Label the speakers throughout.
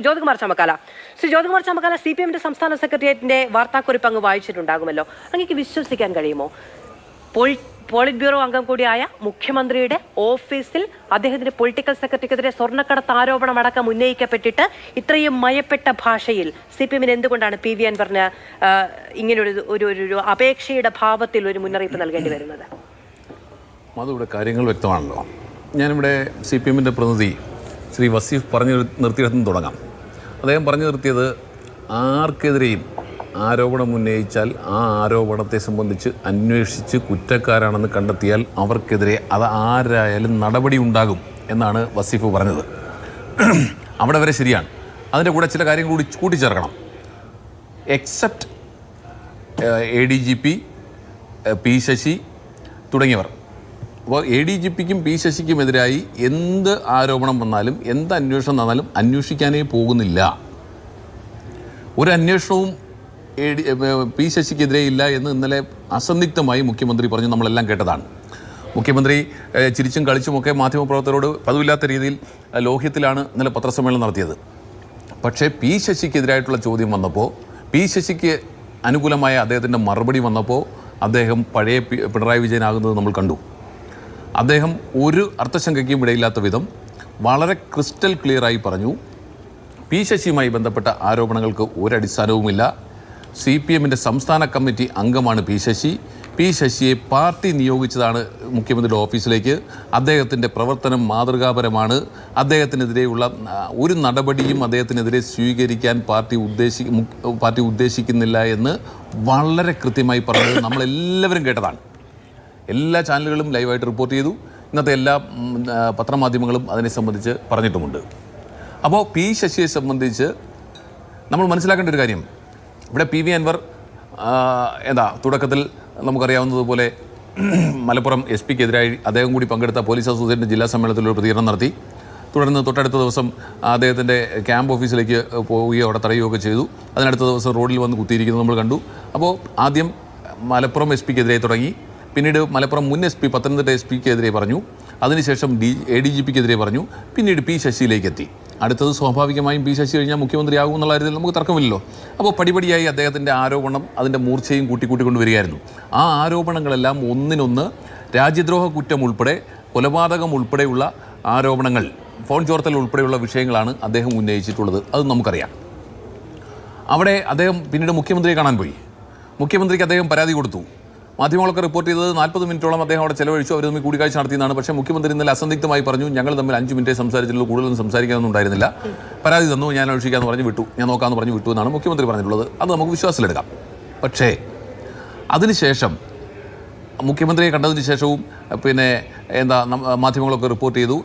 Speaker 1: Jyothikumar Chamakkala CPM സംസ്ഥാന സെക്രട്ടേറിയറ്റിന്റെ വാർത്താക്കുറിപ്പ് അങ്ങ് വായിച്ചിട്ടുണ്ടാകുമല്ലോ. അങ്ങേക്ക് വിശ്വസിക്കാൻ കഴിയുമോ? പോളിറ്റ് ബ്യൂറോ അംഗം കൂടിയായ മുഖ്യമന്ത്രിയുടെ ഓഫീസിൽ അദ്ദേഹത്തിന്റെ പൊളിറ്റിക്കൽ സെക്രട്ടറിക്കെതിരെ സ്വർണ്ണക്കടത്ത് ആരോപണം അടക്കം ഉന്നയിക്കപ്പെട്ടിട്ട് ഇത്രയും മയപ്പെട്ട ഭാഷയിൽ CPM എന്തുകൊണ്ടാണ് PV അൻവറിന് ഇങ്ങനെ ഒരു അപേക്ഷയുടെ ഭാവത്തിൽ ഒരു മുന്നറിയിപ്പ് നൽകേണ്ടി വരുന്നത്?
Speaker 2: അതിവിടെ കാര്യങ്ങൾ വ്യക്തമാണല്ലോ. ഞാനിവിടെ CPM പ്രതിനിധി ശ്രീ വസീഫ് പറഞ്ഞു നിർത്തിയിടത്തുനിന്ന് തുടങ്ങാം. അദ്ദേഹം പറഞ്ഞു നിർത്തിയത് ആർക്കെതിരെയും ആരോപണം ഉന്നയിച്ചാൽ ആ ആരോപണത്തെ സംബന്ധിച്ച് അന്വേഷിച്ച് കുറ്റക്കാരാണെന്ന് കണ്ടെത്തിയാൽ അവർക്കെതിരെ അത് ആരായാലും നടപടി ഉണ്ടാകും എന്നാണ് വസീഫ് പറഞ്ഞത്. അവിടെ വരെ ശരിയാണ്. അതിൻ്റെ കൂടെ ചില കാര്യങ്ങൾ കൂടി കൂട്ടിച്ചേർക്കണം. എക്സെപ്റ്റ് ADGP, P ശശി തുടങ്ങിയവർ. അപ്പോൾ ADGPക്കും P ശശിക്കുമെതിരായി എന്ത് ആരോപണം വന്നാലും എന്ത് അന്വേഷണം വന്നാലും അന്വേഷിക്കാനേ പോകുന്നില്ല. ഒരു അന്വേഷണവും P ശശിക്കെതിരെ ഇല്ല എന്ന് ഇന്നലെ അസന്ദിഗ്ധമായി മുഖ്യമന്ത്രി പറഞ്ഞു. നമ്മളെല്ലാം കേട്ടതാണ്. മുഖ്യമന്ത്രി ചിരിച്ചും കളിച്ചുമൊക്കെ മാധ്യമപ്രവർത്തകരോട് പതിവില്ലാത്ത രീതിയിൽ ലോഹ്യത്തിലാണ് ഇന്നലെ പത്രസമ്മേളനം നടത്തിയത്. പക്ഷേ P ശശിക്കെതിരായിട്ടുള്ള ചോദ്യം വന്നപ്പോൾ, P ശശിക്ക് അനുകൂലമായ അദ്ദേഹത്തിൻ്റെ മറുപടി വന്നപ്പോൾ അദ്ദേഹം പഴയ പിണറായി വിജയനാകുന്നത് നമ്മൾ കണ്ടു. അദ്ദേഹം ഒരു അർത്ഥശങ്കയ്ക്കും ഇടയില്ലാത്ത വിധം വളരെ ക്രിസ്റ്റൽ ക്ലിയറായി പറഞ്ഞു, P ശശിയുമായി ബന്ധപ്പെട്ട ആരോപണങ്ങൾക്ക് ഒരടിസ്ഥാനവുമില്ല. CPM സംസ്ഥാന കമ്മിറ്റി അംഗമാണ് P ശശി. P ശശിയെ പാർട്ടി നിയോഗിച്ചതാണ് മുഖ്യമന്ത്രിയുടെ ഓഫീസിലേക്ക്. അദ്ദേഹത്തിൻ്റെ പ്രവർത്തനം മാതൃകാപരമാണ്. അദ്ദേഹത്തിനെതിരെയുള്ള ഒരു നടപടിയും അദ്ദേഹത്തിനെതിരെ സ്വീകരിക്കാൻ പാർട്ടി ഉദ്ദേശിക്കുന്നില്ല എന്ന് വളരെ കൃത്യമായി പറഞ്ഞത് നമ്മളെല്ലാവരും കേട്ടതാണ്. എല്ലാ ചാനലുകളും ലൈവായിട്ട് റിപ്പോർട്ട് ചെയ്തു. ഇന്നത്തെ എല്ലാ പത്രമാധ്യമങ്ങളും അതിനെ സംബന്ധിച്ച് പറഞ്ഞിട്ടുമുണ്ട്. അപ്പോൾ P ശശിയെ സംബന്ധിച്ച് നമ്മൾ മനസ്സിലാക്കേണ്ട ഒരു കാര്യം, ഇവിടെ PV അൻവർ തുടക്കത്തിൽ നമുക്കറിയാവുന്നതുപോലെ മലപ്പുറം SP-ക്കെതിരായി അദ്ദേഹം കൂടി പങ്കെടുത്ത പോലീസ് അസോസിയേഷൻ്റെ ജില്ലാ സമ്മേളനത്തിലൊരു പ്രതികരണം നടത്തി. തുടർന്ന് തൊട്ടടുത്ത ദിവസം അദ്ദേഹത്തിൻ്റെ ക്യാമ്പ് ഓഫീസിലേക്ക് പോവുകയോ അവിടെ തടയുകയൊക്കെ ചെയ്തു. അതിനടുത്ത ദിവസം റോഡിൽ വന്ന് കുത്തിയിരിക്കുന്നത് നമ്മൾ കണ്ടു. അപ്പോൾ ആദ്യം മലപ്പുറം SP-ക്കെതിരെ തുടങ്ങി, പിന്നീട് മലപ്പുറം മുൻ SP പത്തനംതിട്ട SP-ക്കെതിരെ പറഞ്ഞു, അതിനുശേഷം ADGPക്കെതിരെ പറഞ്ഞു, പിന്നീട് P ശശിയിലേക്ക് എത്തി. അടുത്തത് സ്വാഭാവികമായും P ശശി കഴിഞ്ഞാൽ മുഖ്യമന്ത്രിയാകും എന്നുള്ള കാര്യത്തിൽ നമുക്ക് തർക്കമില്ലല്ലോ. അപ്പോൾ പടിപടിയായി അദ്ദേഹത്തിൻ്റെ ആരോപണം അതിൻ്റെ മൂർച്ചയും കൂട്ടിക്കൊണ്ടുവരികയായിരുന്നു. ആ ആരോപണങ്ങളെല്ലാം ഒന്നിനൊന്ന് രാജ്യദ്രോഹ കുറ്റം ഉൾപ്പെടെ, കൊലപാതകം ഉൾപ്പെടെയുള്ള ആരോപണങ്ങൾ, ഫോൺ ചോർത്തൽ ഉൾപ്പെടെയുള്ള വിഷയങ്ങളാണ് അദ്ദേഹം ഉന്നയിച്ചിട്ടുള്ളത്. അത് നമുക്കറിയാം. അവിടെ അദ്ദേഹം പിന്നീട് മുഖ്യമന്ത്രിയെ കാണാൻ പോയി. മുഖ്യമന്ത്രിക്ക് അദ്ദേഹം പരാതി കൊടുത്തു. മാധ്യമങ്ങളൊക്കെ റിപ്പോർട്ട് ചെയ്തത് 40 മിനിറ്റോളം അദ്ദേഹം അവിടെ ചെലവഴിച്ചു. അവർ തമ്മിൽ കൂടിക്കാഴ്ച നടത്തിയതാണ്. പക്ഷേ മുഖ്യമന്ത്രി ഇന്നലെ അസന്ദിഗ്ധമായി പറഞ്ഞു, ഞങ്ങൾ തമ്മിൽ 5 മിനിറ്റേ സംസാരിച്ചിട്ടുള്ളൂ, കൂടുതലൊന്നും സംസാരിക്കാനൊന്നും ഉണ്ടായിരുന്നില്ല. പരാതി തന്നു, ഞാൻ അന്വേഷിക്കാമെന്ന് പറഞ്ഞ് വിട്ടു, ഞാൻ നോക്കാമെന്ന് പറഞ്ഞ് വിട്ടു എന്നാണ് മുഖ്യമന്ത്രി പറഞ്ഞിട്ടുള്ളത്. അത് നമുക്ക് വിശ്വാസത്തിലെടുക്കാം. പക്ഷേ അതിനുശേഷം മുഖ്യമന്ത്രിയെ കണ്ടതിന് ശേഷവും മാധ്യമങ്ങളൊക്കെ റിപ്പോർട്ട് ചെയ്തു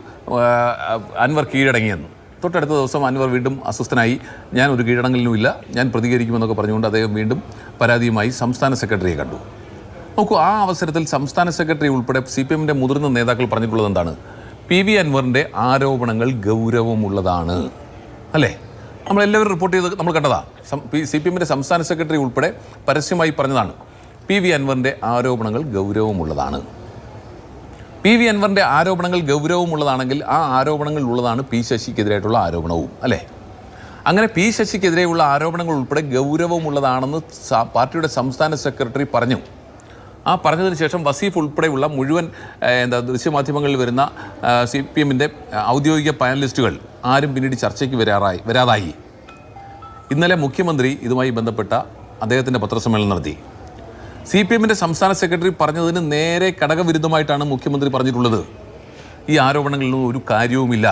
Speaker 2: അൻവർ കീഴടങ്ങിയെന്ന്. തൊട്ടടുത്ത ദിവസം അൻവർ വീണ്ടും അസ്വസ്ഥനായി, ഞാൻ ഒരു കീഴടങ്ങലിനുമില്ല, ഞാൻ പ്രതികരിക്കുമെന്നൊക്കെ പറഞ്ഞുകൊണ്ട് അദ്ദേഹം വീണ്ടും പരാതിയുമായി സംസ്ഥാന സെക്രട്ടറിയെ കണ്ടു. നോക്കൂ, ആ അവസരത്തിൽ സംസ്ഥാന സെക്രട്ടറി ഉൾപ്പെടെ CPM മുതിർന്ന നേതാക്കൾ പറഞ്ഞിട്ടുള്ളത് എന്താണ്? PV അൻവറിൻ്റെ ആരോപണങ്ങൾ ഗൗരവമുള്ളതാണ്, അല്ലേ? നമ്മളെല്ലാവരും റിപ്പോർട്ട് ചെയ്ത് നമ്മൾ കണ്ടതാ. CPM സംസ്ഥാന സെക്രട്ടറി ഉൾപ്പെടെ പരസ്യമായി പറഞ്ഞതാണ്, PV അൻവറിൻ്റെ ആരോപണങ്ങൾ ഗൗരവമുള്ളതാണ്. PV അൻവറിൻ്റെ ആരോപണങ്ങൾ ഗൗരവമുള്ളതാണെങ്കിൽ ആ ആരോപണങ്ങൾ ഉള്ളതാണ് P ശശിക്കെതിരായിട്ടുള്ള ആരോപണവും, അല്ലേ? അങ്ങനെ P ശശിക്കെതിരെയുള്ള ആരോപണങ്ങൾ ഉൾപ്പെടെ ഗൗരവമുള്ളതാണെന്ന് പാർട്ടിയുടെ സംസ്ഥാന സെക്രട്ടറി പറഞ്ഞു. ആ പറഞ്ഞതിന് ശേഷം വസീഫ് ഉൾപ്പെടെയുള്ള മുഴുവൻ ദൃശ്യമാധ്യമങ്ങളിൽ വരുന്ന CPM ഔദ്യോഗിക പാനലിസ്റ്റുകൾ ആരും പിന്നീട് ചർച്ചയ്ക്ക് വരാതായി. ഇന്നലെ മുഖ്യമന്ത്രി ഇതുമായി ബന്ധപ്പെട്ട അദ്ദേഹത്തിൻ്റെ പത്രസമ്മേളനം നടത്തി. CPM സംസ്ഥാന സെക്രട്ടറി പറഞ്ഞതിന് നേരെ ഘടകവിരുദ്ധമായിട്ടാണ് മുഖ്യമന്ത്രി പറഞ്ഞിട്ടുള്ളത്. ഈ ആരോപണങ്ങളിലൊന്നും ഒരു കാര്യവുമില്ല,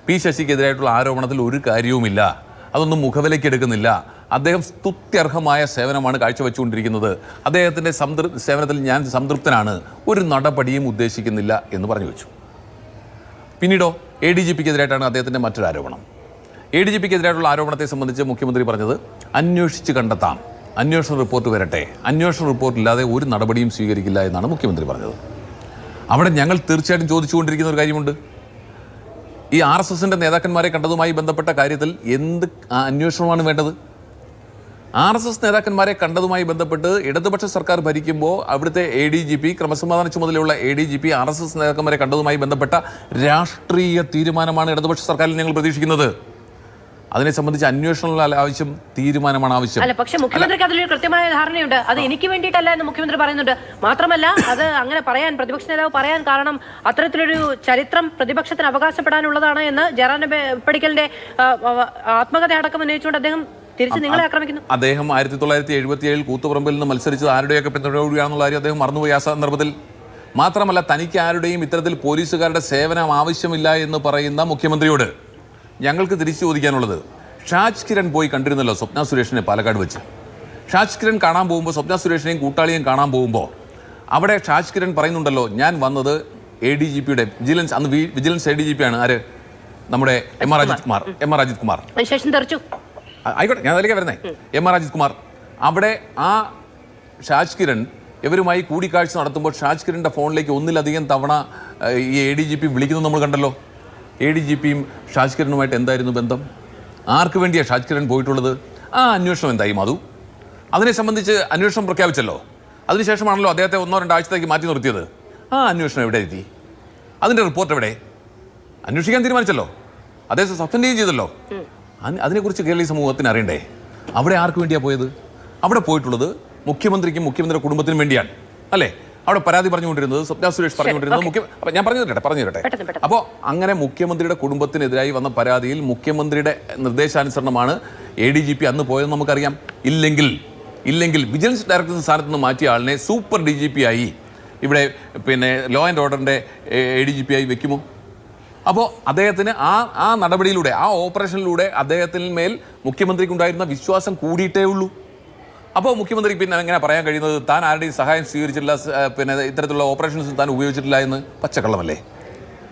Speaker 2: P ശശിക്കെതിരായിട്ടുള്ള ആരോപണത്തിൽ ഒരു കാര്യവുമില്ല, അതൊന്നും മുഖവിലേക്ക് എടുക്കുന്നില്ല. അദ്ദേഹം സ്തുത്യർഹമായ സേവനമാണ് കാഴ്ചവെച്ചുകൊണ്ടിരിക്കുന്നത്. അദ്ദേഹത്തിൻ്റെ സേവനത്തിൽ ഞാൻ സംതൃപ്തനാണ്, ഒരു നടപടിയും ഉദ്ദേശിക്കുന്നില്ല എന്ന് പറഞ്ഞു വെച്ചു. പിന്നീടോ ADGPക്കെതിരായിട്ടാണ് അദ്ദേഹത്തിൻ്റെ മറ്റൊരു ആരോപണം. ADGPക്കെതിരായിട്ടുള്ള ആരോപണത്തെ സംബന്ധിച്ച് മുഖ്യമന്ത്രി പറഞ്ഞത്, അന്വേഷിച്ച് കണ്ടെത്താം, അന്വേഷണ റിപ്പോർട്ട് വരട്ടെ, അന്വേഷണ റിപ്പോർട്ടില്ലാതെ ഒരു നടപടിയും സ്വീകരിക്കില്ല എന്നാണ് മുഖ്യമന്ത്രി പറഞ്ഞത്. അവിടെ ഞങ്ങൾ തീർച്ചയായിട്ടും ചോദിച്ചുകൊണ്ടിരിക്കുന്ന ഒരു കാര്യമുണ്ട്. ഈ RSSൻ്റെ നേതാക്കന്മാരെ കണ്ടതുമായി ബന്ധപ്പെട്ട കാര്യത്തിൽ എന്ത് അന്വേഷണമാണ് വേണ്ടത്? RSS നേതാക്കന്മാരെ കണ്ടതുമായി ബന്ധപ്പെട്ട് ഇടതുപക്ഷ സർക്കാർ ഭരിക്കുമ്പോൾ അവിടുത്തെ ADGP, ക്രമസമാധാന ചുമതലയുള്ള ADGP, RSS നേതാക്കന്മാരെ കണ്ടതുമായി ബന്ധപ്പെട്ട രാഷ്ട്രീയ തീരുമാനമാണ് ഇടതുപക്ഷ സർക്കാരിൽ ഞങ്ങൾ പ്രതീക്ഷിക്കുന്നത്. അതിനെ സംബന്ധിച്ച് അന്വേഷണമുള്ള ആവശ്യം, തീരുമാനമാണ് ആവശ്യം.
Speaker 1: അല്ല, പക്ഷെ മുഖ്യമന്ത്രിക്ക് അതിലൊരു കൃത്യമായ ധാരണയുണ്ട്. അത് എനിക്ക് വേണ്ടിയിട്ടല്ല എന്ന് മുഖ്യമന്ത്രി പറയുന്നുണ്ട്. മാത്രമല്ല, അത് അങ്ങനെ പറയാൻ പ്രതിപക്ഷ നേതാവ് പറയാൻ കാരണം അത്തരത്തിലൊരു ചരിത്രം പ്രതിപക്ഷത്തിന് അവകാശപ്പെടാനുള്ളതാണ് എന്ന് ജയറാം പടിക്കലിന്റെ ആത്മകഥ അടക്കം ഉന്നയിച്ചുകൊണ്ട് അദ്ദേഹം തിരിച്ച് നിങ്ങളെ ആക്രമിക്കുന്നു.
Speaker 2: അദ്ദേഹം 1977 കൂത്തുപറമ്പിൽ നിന്ന് മത്സരിച്ചത് ആരുടെയൊക്കെ പിന്തുണയോടെയാണെന്നുള്ള കാര്യം അദ്ദേഹം മറന്നുപോയി ആ സന്ദർഭത്തിൽ. മാത്രമല്ല, തനിക്ക് ആരുടെയും ഇത്തരത്തിൽ പോലീസുകാരുടെ സേവനം ആവശ്യമില്ല എന്ന് പറയുന്ന മുഖ്യമന്ത്രിയോട് ഞങ്ങൾക്ക് തിരിച്ചു ചോദിക്കാനുള്ളത്, ഷാജ് കിരൺ പോയി കണ്ടിരുന്നല്ലോ സ്വപ്ന സുരേഷിനെ പാലക്കാട് വെച്ച്. ഷാജ് കിരൺ കാണാൻ പോകുമ്പോൾ, സ്വപ്ന സുരേഷിനെയും കൂട്ടാളിയെയും കാണാൻ പോകുമ്പോൾ അവിടെ ഷാജ് കിരൺ പറയുന്നുണ്ടല്ലോ, ഞാൻ വന്നത് ADGPയുടെ വിജിലൻസ്, അന്ന് വിജിലൻസ് ADGP ആണ് ആര്, നമ്മുടെ എം ആർ അജിത് കുമാർ.
Speaker 1: ശേഷം തെറിച്ചു.
Speaker 2: ആയിക്കോട്ടെ, ഞാൻ അതിലേക്ക് വരുന്നേ. എം ആർ അജിത് കുമാർ അവിടെ ആ ഷാജ് കിരൺ ഇവരുമായി കൂടിക്കാഴ്ച നടത്തുമ്പോൾ ഷാജ് കിരണിന്റെ ഫോണിലേക്ക് ഒന്നിലധികം തവണ ഈ ADGP വിളിക്കുന്നത് നമ്മൾ കണ്ടല്ലോ. ADGPയും ഷാജ് കിരണുമായിട്ട് എന്തായിരുന്നു ബന്ധം? ആർക്ക് വേണ്ടിയാണ് ഷാജ് കിരൺ പോയിട്ടുള്ളത്? ആ അന്വേഷണം എന്തായി മധു? അതിനെ സംബന്ധിച്ച് അന്വേഷണം പ്രഖ്യാപിച്ചല്ലോ. അതിനുശേഷമാണല്ലോ അദ്ദേഹത്തെ 1-2 ആഴ്ചത്തേക്ക് മാറ്റി നിർത്തിയത്. ആ അന്വേഷണം എവിടെ എത്തി? അതിൻ്റെ റിപ്പോർട്ട് എവിടെ? അന്വേഷിക്കാൻ തീരുമാനിച്ചല്ലോ, അദ്ദേഹത്തെ സസ്പെൻഡ് ചെയ്തല്ലോ. അതിനെക്കുറിച്ച് കേരളീയ സമൂഹത്തിന് അറിയണ്ടേ? അവിടെ ആർക്ക് വേണ്ടിയാണ് പോയത്? അവിടെ പോയിട്ടുള്ളത് മുഖ്യമന്ത്രിക്കും മുഖ്യമന്ത്രിയുടെ കുടുംബത്തിനും വേണ്ടിയാണ്, അല്ലേ? അവിടെ പരാതി പറഞ്ഞുകൊണ്ടിരുന്നത് സ്വപ്ന സുരേഷ് പറഞ്ഞുകൊണ്ടിരുന്നത് ഞാൻ പറഞ്ഞു തരട്ടെ. അപ്പോൾ അങ്ങനെ മുഖ്യമന്ത്രിയുടെ കുടുംബത്തിനെതിരായി വന്ന പരാതിയിൽ മുഖ്യമന്ത്രിയുടെ നിർദ്ദേശാനുസരണമാണ് ADGP അന്ന് പോയതെന്ന് നമുക്കറിയാം. ഇല്ലെങ്കിൽ വിജിലൻസ് ഡയറക്ടർ സ്ഥാനത്ത് നിന്ന് മാറ്റിയ ആളിനെ സൂപ്പർ DGP ആയി ഇവിടെ പിന്നെ ലോ ആൻഡ് ഓർഡറിൻ്റെ ADGP ആയി വെക്കുമോ? അപ്പോൾ അദ്ദേഹത്തിന് ആ നടപടിയിലൂടെ, ആ ഓപ്പറേഷനിലൂടെ അദ്ദേഹത്തിന് മേൽ മുഖ്യമന്ത്രിക്കുണ്ടായിരുന്ന വിശ്വാസം കൂടിയിട്ടേ ഉള്ളൂ. അപ്പോൾ മുഖ്യമന്ത്രി പിന്നെ എങ്ങനെ പറയാൻ കഴിയുന്നത് താൻ ആരുടെയും സഹായം സ്വീകരിച്ചിട്ടില്ല, പിന്നെ ഇത്തരത്തിലുള്ള ഓപ്പറേഷൻസ് താൻ ഉപയോഗിച്ചിട്ടില്ല എന്ന്? പച്ചക്കള്ളമല്ലേ?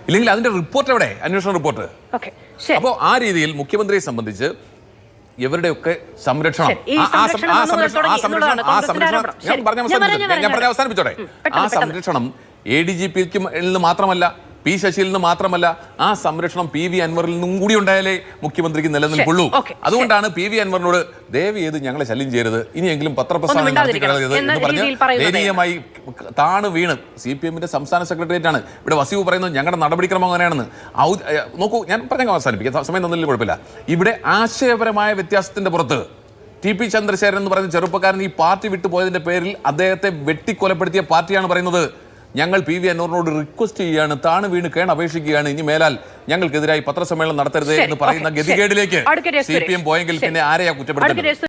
Speaker 2: ഇല്ലെങ്കിൽ അതിന്റെ റിപ്പോർട്ട് എവിടെ? അന്വേഷണ റിപ്പോർട്ട്. അപ്പോൾ ആ രീതിയിൽ മുഖ്യമന്ത്രിയെ സംബന്ധിച്ച് ഇവരുടെയൊക്കെ സംരക്ഷണം, അവസാനിപ്പിച്ചോട്ടെ. ആ സംരക്ഷണം ADGPക്കും മാത്രമല്ല, P. ശശിയിൽ മാത്രമല്ല, ആ സംരക്ഷണം PV അൻവറിൽ നിന്നും കൂടി ഉണ്ടായാലേ മുഖ്യമന്ത്രിക്ക് നിലനിൽക്കുള്ളൂ. അതുകൊണ്ടാണ് PV അൻവറിനോട് ദയവ് ചെയ്ത് ഞങ്ങളെ ശല്യം ചെയ്യരുത്, ഇനിയെങ്കിലും പത്രപ്രസാരണം നടത്തിക്കളയത് എന്ന് പറഞ്ഞ് ദയനീയമായി താണ് വീണ്. CPMന്റെ സംസ്ഥാന സെക്രട്ടേറിയറ്റ് ആണ് ഇവിടെ വസീവ് പറയുന്നത് ഞങ്ങളുടെ നടപടിക്രമം അങ്ങനെയാണെന്ന്. നോക്കൂ, ഞാൻ പറഞ്ഞ അവസാനിപ്പിക്കാം, സമയം തന്നില്ല, കുഴപ്പമില്ല. ഇവിടെ ആശയപരമായ വ്യത്യാസത്തിന്റെ പുറത്ത് TP ചന്ദ്രശേഖരൻ എന്ന് പറയുന്ന ചെറുപ്പക്കാരൻ ഈ പാർട്ടി വിട്ടുപോയതിന്റെ പേരിൽ അദ്ദേഹത്തെ വെട്ടിക്കൊലപ്പെടുത്തിയ പാർട്ടിയാണ് പറയുന്നത്, ഞങ്ങൾ PV അൻവറിനോട് റിക്വസ്റ്റ് ചെയ്യുകയാണ്, താണ് വീണ് അപേക്ഷിക്കുകയാണ്, ഇനി മേലാൽ ഞങ്ങൾക്കെതിരായി പത്രസമ്മേളനം നടത്തരുത് എന്ന് പറയുന്ന ഗതികേടിലേക്ക് CPM പോയെങ്കിൽ പിന്നെ ആരെയാ കുറ്റപ്പെടുത്തുന്നത്?